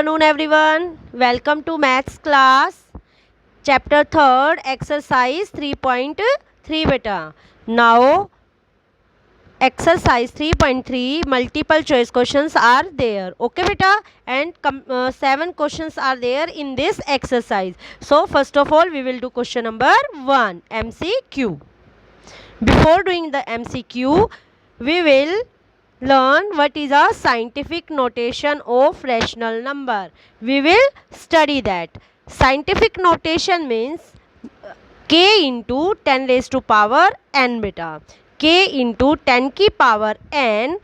afternoon everyone. Welcome to maths class. Chapter 3rd exercise 3.3 beta. Now exercise 3.3 multiple choice questions are there. Okay beta, and 7 questions are there in this exercise. So first of all we will do question number 1 MCQ. Before doing the MCQ we will learn what is a scientific notation of rational number. We will study that. Scientific notation means k into 10 raised to power n beta. K into 10 की power n.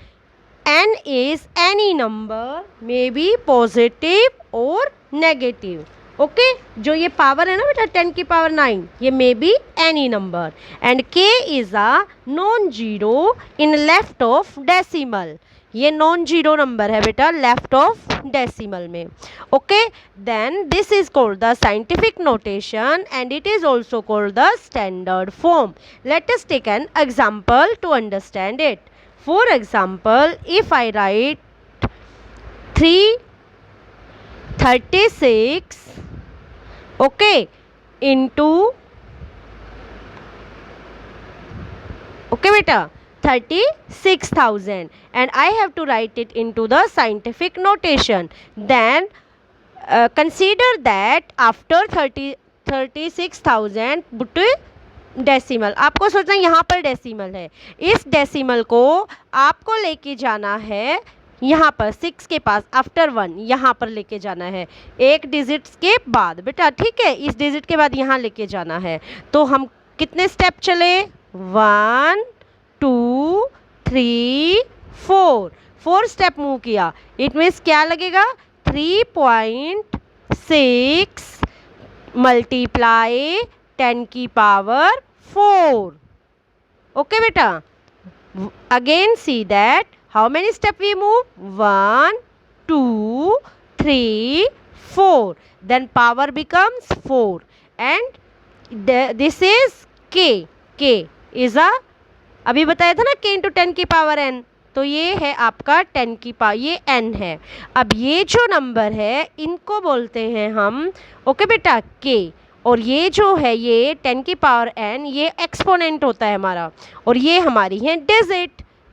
N is any number, may be positive or negative. Okay जो ये power है ना बेटा 10 की power 9, ये may be any number. And k is a non zero in left of decimal. ये non zero number है बेटा लेफ्ट ऑफ डेसिमल में. Okay then this is called the scientific notation and it is also called the standard form. Let us take an example to understand it. For example, if I write 336 okay into okay beta 36,000 and I have to write it into the scientific notation, then consider that after 36,000 put decimal. आपको सोचना यहाँ पर decimal है, इस decimal को आपको लेके जाना है यहाँ पर 6 के पास आफ्टर 1 यहाँ पर लेके जाना है एक डिजिट्स के बाद बेटा. ठीक है, इस डिजिट के बाद यहाँ लेके जाना है. तो हम कितने स्टेप चले 1 2 3 4 स्टेप मूव किया. इट मीन्स क्या लगेगा 3.6 मल्टीप्लाई 10 की power 4. okay beta, again see that how many step we move 1 2 3 4, then power becomes 4 and this is k is a अभी बताया था ना k into 10 की पावर n, तो ये है आपका 10 की पावर, ये n है. अब ये जो नंबर है इनको बोलते हैं हम ओके बेटा k, और ये जो है ये 10 की पावर n ये एक्सपोनेंट होता है हमारा, और ये हमारी है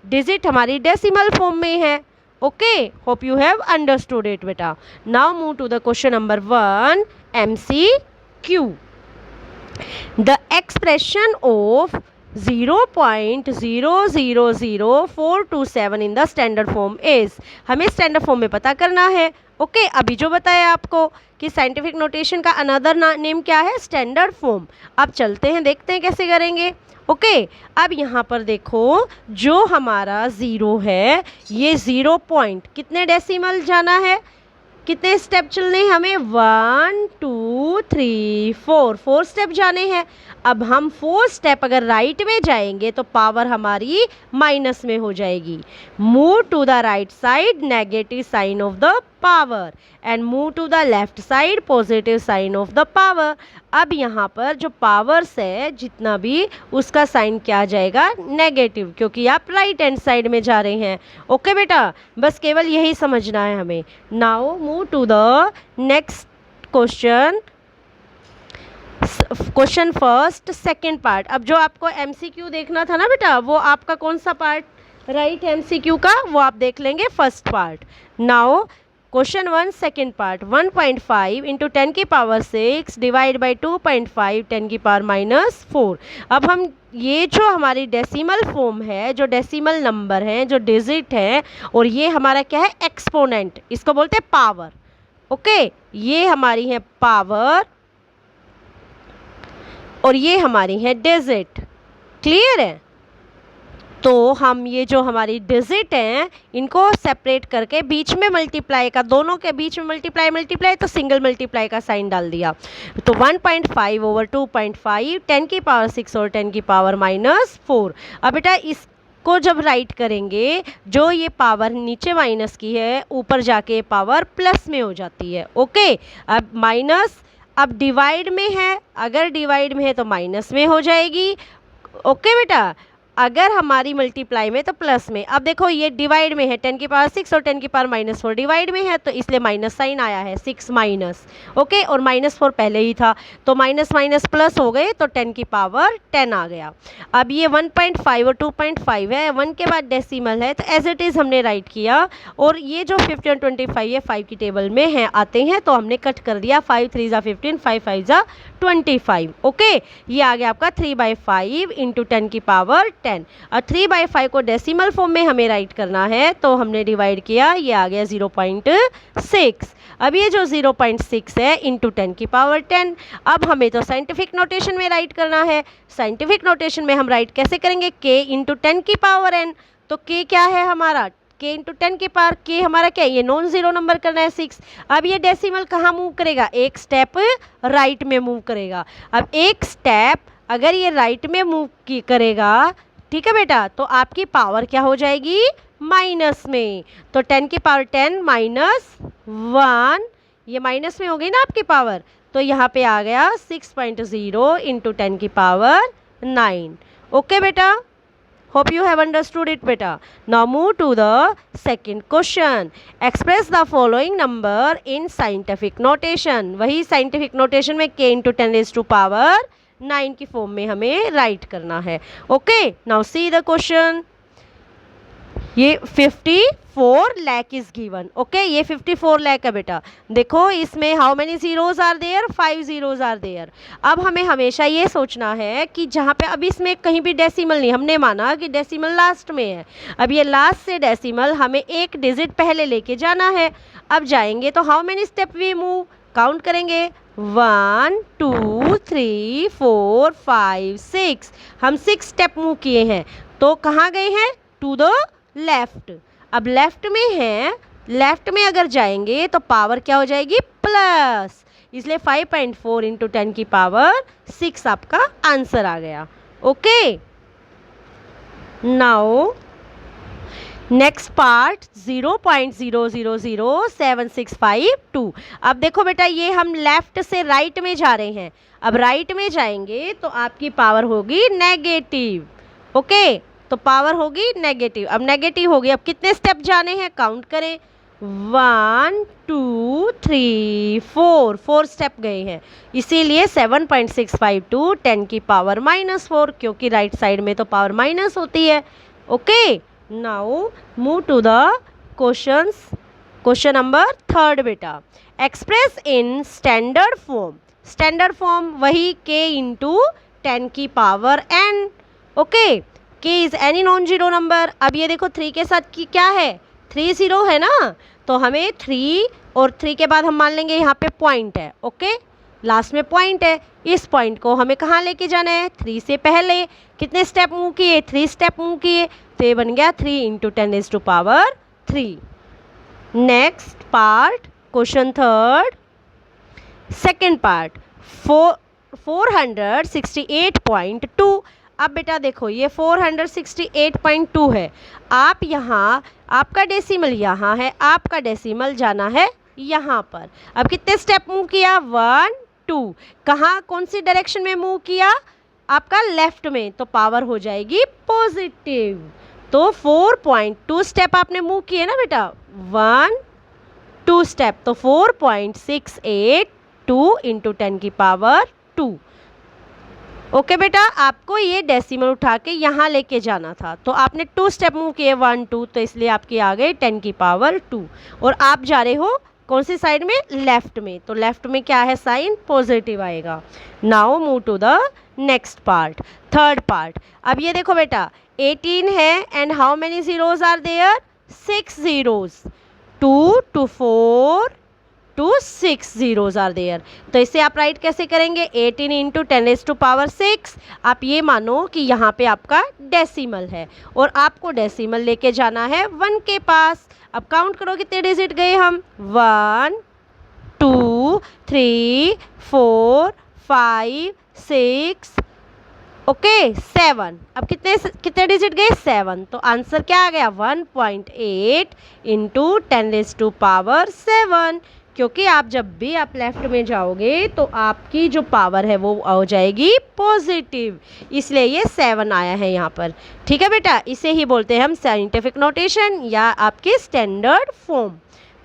डिजिट हमारी डेसिमल फॉर्म में है. Okay hope you have understood it बेटा. Now move to the question number 1 MCQ. The expression of 0.000427 in the standard form is. हमें स्टैंडर्ड फॉर्म में पता करना है. ओके अभी जो बताया आपको कि साइंटिफिक नोटेशन का अनदर नेम क्या है स्टैंडर्ड फॉर्म. अब चलते हैं देखते हैं कैसे करेंगे. ओके अब यहाँ पर देखो जो हमारा ज़ीरो है ये 0 पॉइंट कितने डेसिमल जाना है, कितने स्टेप चलने हैं हमें 1 2 3 4 स्टेप जाने हैं. अब हम 4 स्टेप अगर राइट में जाएंगे तो पावर हमारी माइनस में हो जाएगी. Move to the right side negative sign of the power and move to the left side positive sign of the power. अब यहाँ पर जो पावर्स है जितना भी उसका साइन क्या आ जाएगा नेगेटिव, क्योंकि आप राइट हैंड साइड में जा रहे हैं. ओके बेटा बस केवल यही समझना है हमें. Now move to the next question first second part. अब जो आपको MCQ देखना था ना बेटा वो आपका कौन सा पार्ट राइट MCQ का, वो आप देख लेंगे first part. Now question 1 second part 1.5 into 10 की पावर 6 डिवाइड बाई 2.5 10 की पावर -4. अब हम ये जो हमारी डेसिमल फॉर्म है, जो डेसिमल नंबर हैं, जो डिजिट है, और ये हमारा क्या है एक्सपोनेंट, इसको बोलते हैं पावर. ओके ये हमारी है पावर और ये हमारी है डिजिट. क्लियर है. तो हम ये जो हमारी डिजिट हैं इनको सेपरेट करके बीच में मल्टीप्लाई का, दोनों के बीच में मल्टीप्लाई तो सिंगल मल्टीप्लाई का साइन डाल दिया. तो 1.5 ओवर 2.5 10 की पावर 6 और 10 की पावर -4. अब बेटा इसको जब राइट करेंगे जो ये पावर नीचे माइनस की है ऊपर जाके पावर प्लस में हो जाती है. ओके अब माइनस अब डिवाइड में है, अगर डिवाइड में है तो माइनस में हो जाएगी. ओके बेटा अगर हमारी मल्टीप्लाई में तो प्लस में। अब देखो ये डिवाइड में है 10 की पावर 6 और 10 की पावर -4 डिवाइड में है, तो इसलिए माइनस साइन आया है 6 माइनस। ओके, और -4 पहले ही था तो माइनस माइनस प्लस हो गए तो 10 की पावर 10 आ गया। अब ये 1.5 और 2.5 है, 1 के बाद डेसिमल है तो एज इट इज़ हमने राइट किया, और ये जो 50 और 25 है 5 की टेबल में है आते हैं तो हमने कट कर दिया, 5 3 ज़ा 15, 5 5 ज़ा 25। ओके, ये आ गया आपका 3/5 इंटू 10 की पावर 10। और 3/5 को डेसिमल फॉर्म में हमें राइट करना है तो हमने डिवाइड किया, ये आ गया 0.6। अब ये जो 0.6 है इंटू 10 की पावर 10, अब हमें तो साइंटिफिक नोटेशन में राइट करना है। साइंटिफिक नोटेशन में हम राइट कैसे करेंगे, k इंटू 10 की पावर n। तो k क्या है हमारा, k इंटू 10 की पावर, k हमारा क्या है, ये नॉन जीरो नंबर करना है 6। अब ये डेसिमल कहाँ मूव करेगा, एक स्टेप राइट में मूव करेगा। अब एक स्टेप अगर ये राइट में मूव करेगा, ठीक है बेटा, तो आपकी पावर क्या हो जाएगी, माइनस में। तो 10 की पावर 10 -1, ये माइनस में हो गई ना आपकी पावर, तो यहाँ पे आ गया 6.0 इंटू 10 की पावर 9। ओके बेटा, hope you have understood it beta. Now move to the second question. Express the following number in scientific notation. वही scientific notation में k into 10 raised to power 9 की फॉर्म में हमें राइट करना है। Okay, now see the question. ये 54 lakh is given. Okay, ये 54 लाख है बेटा। देखो इसमें how many zeros are there, 5 zeros are there. अब हमें हमेशा ये सोचना है कि जहाँ पे अब इसमें कहीं भी डेसिमल नहीं, हमने माना कि डेसिमल लास्ट में है। अब ये लास्ट से डेसिमल हमें एक डिजिट पहले लेके जाना है। अब जाएंगे तो how many step we move, count करेंगे 1 2 3 4 5 6। हम 6 स्टेप मूव किए हैं, तो कहाँ गए हैं, टू द लेफ्ट। अब लेफ्ट में है, लेफ्ट में अगर जाएंगे तो पावर क्या हो जाएगी, प्लस, इसलिए 5.4 इंटू 10 की पावर 6 आपका आंसर आ गया। ओके, नाउ नेक्स्ट पार्ट 0.000765 अब देखो बेटा, ये हम लेफ्ट से राइट में जा रहे हैं। अब राइट में जाएंगे तो आपकी पावर होगी नेगेटिव। ओके, तो पावर होगी नेगेटिव। अब नेगेटिव होगी, अब कितने स्टेप जाने हैं, काउंट करें 1 2 3 4 स्टेप गए हैं, इसीलिए 7.652 10 की पावर -4, क्योंकि राइट साइड में तो पावर माइनस होती है। Okay, now move to the questions. Question number 3 बेटा, express in standard form. Standard form वही k इंटू 10 की power n। Okay, k is any non zero number. अब ये देखो 3 के साथ की क्या है, 3 0 है ना, तो हमें 3 और 3 के बाद हम मान लेंगे यहाँ पे पॉइंट है। ओके, लास्ट में पॉइंट है, इस पॉइंट को हमें कहाँ लेके जाना है, 3 से पहले कितने स्टेप मूव किए, 3 स्टेप मूव किए, तो ये बन गया 3 into 10 raised to power 3। Next part, question 3 second part 468.2। अब बेटा देखो ये 468.2 है। आप यहाँ, आपका डेसिमल यहाँ है, आपका डेसिमल जाना है यहाँ पर। अब कितने स्टेप मूव किया, 1 2, कहाँ, कौन सी डायरेक्शन में मूव किया, आपका लेफ्ट में, तो पावर हो जाएगी पॉजिटिव। तो 4.2 स्टेप आपने मूव किए ना बेटा, 1 2 स्टेप, तो 4.682 इंटू 10 की पावर 2। ओके बेटा, आपको ये डेसिमल उठा के यहाँ लेके जाना था, तो आपने 2 स्टेप मूव किए 1 2, तो इसलिए आपकी आ गई 10 की पावर 2। और आप जा रहे हो कौन सी साइड में, लेफ्ट में, तो लेफ्ट में क्या है, साइन पॉजिटिव आएगा। Now move to the next part, third part. अब ये देखो बेटा 18 है and how many zeros are there, 6 zeros, 2 to 4 to 6 zeros are there. तो इसे आप राइट कैसे करेंगे, 18 इंटू 10 रेज़्ड टू पावर 6। आप ये मानो कि यहाँ पे आपका डेसिमल है और आपको डेसिमल लेके जाना है 1 के पास। अब काउंट करो कितने डिजिट गए हम, 1 2 3 4 5 6 ओके 7। अब कितने डिजिट गए, 7। तो आंसर क्या आ गया, 1.8 इंटू 10 रेज़्ड टू पावर 7, क्योंकि आप जब भी आप लेफ्ट में जाओगे तो आपकी जो पावर है वो हो जाएगी पॉजिटिव, इसलिए ये 7 आया है यहाँ पर। ठीक है बेटा, इसे ही बोलते हैं हम साइंटिफिक नोटेशन या आपकी standard form.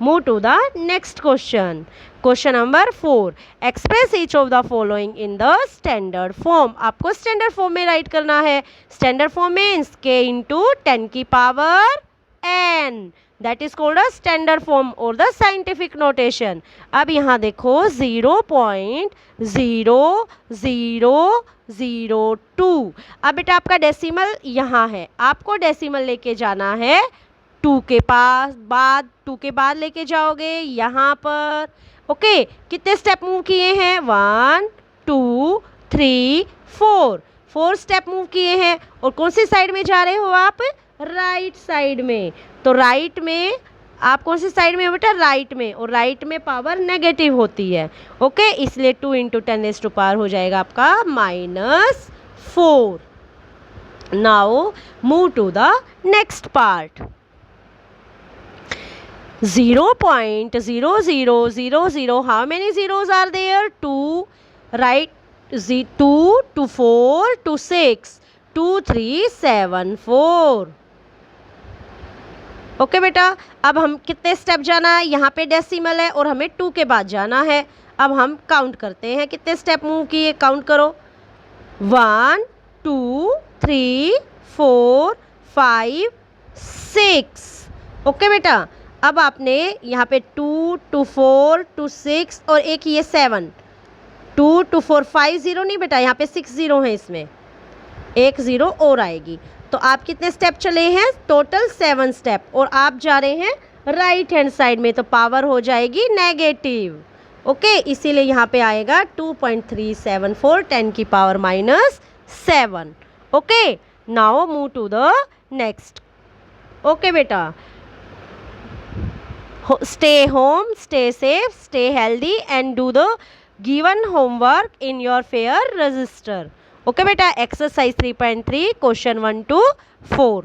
Move to the next question. Question number 4, express each of the following in the standard form. आपको स्टैंडर्ड फॉर्म में राइट करना है। Standard form means k into 10 की power n, that is called a standard form और the scientific notation. अब यहाँ देखो 0.0002। अब बेटा आपका डेसिमल यहाँ है, आपको डेसिमल लेके जाना है 2 के बाद लेके जाओगे यहाँ पर। ओके, कितने स्टेप मूव किए हैं? 1 2 3 4 स्टेप मूव किए हैं। और कौन सी साइड में जा रहे हो आप? राइट साइड में। तो राइट में आप कौन सी साइड में हो बेटा? राइट में। और राइट में पावर नेगेटिव होती है। ओके, इसलिए 2 इंटू 10⁻⁴ हो जाएगा आपका -4। Now move to the next part. 0.0000, how many zeros are there? 2, right? 2 to 4 to 6, 2 3 7 4। Okay बेटा, अब हम कितने स्टेप जाना है? यहाँ पे डेसिमल है और हमें 2 के बाद जाना है। अब हम काउंट करते हैं कितने स्टेप मूव किए, काउंट करो। 1 2 3 4 5 6। ओके बेटा, अब आपने यहाँ पे 2 to 4 to 6 और एक ये 7, 2 to 4 5 0 नहीं बेटा, यहाँ पे 6 0 है, इसमें एक 0 और आएगी। तो आप कितने स्टेप चले हैं? Total 7 step. और आप जा रहे हैं राइट हैंड साइड में, तो पावर हो जाएगी नेगेटिव। ओके, इसीलिए यहाँ पे आएगा 2.374 10 की power -7। Okay, now move to the next. Okay बेटा, stay home, stay safe, stay healthy and do the given homework in your fair register. Okay beta, exercise 3.3 question 1 to 4.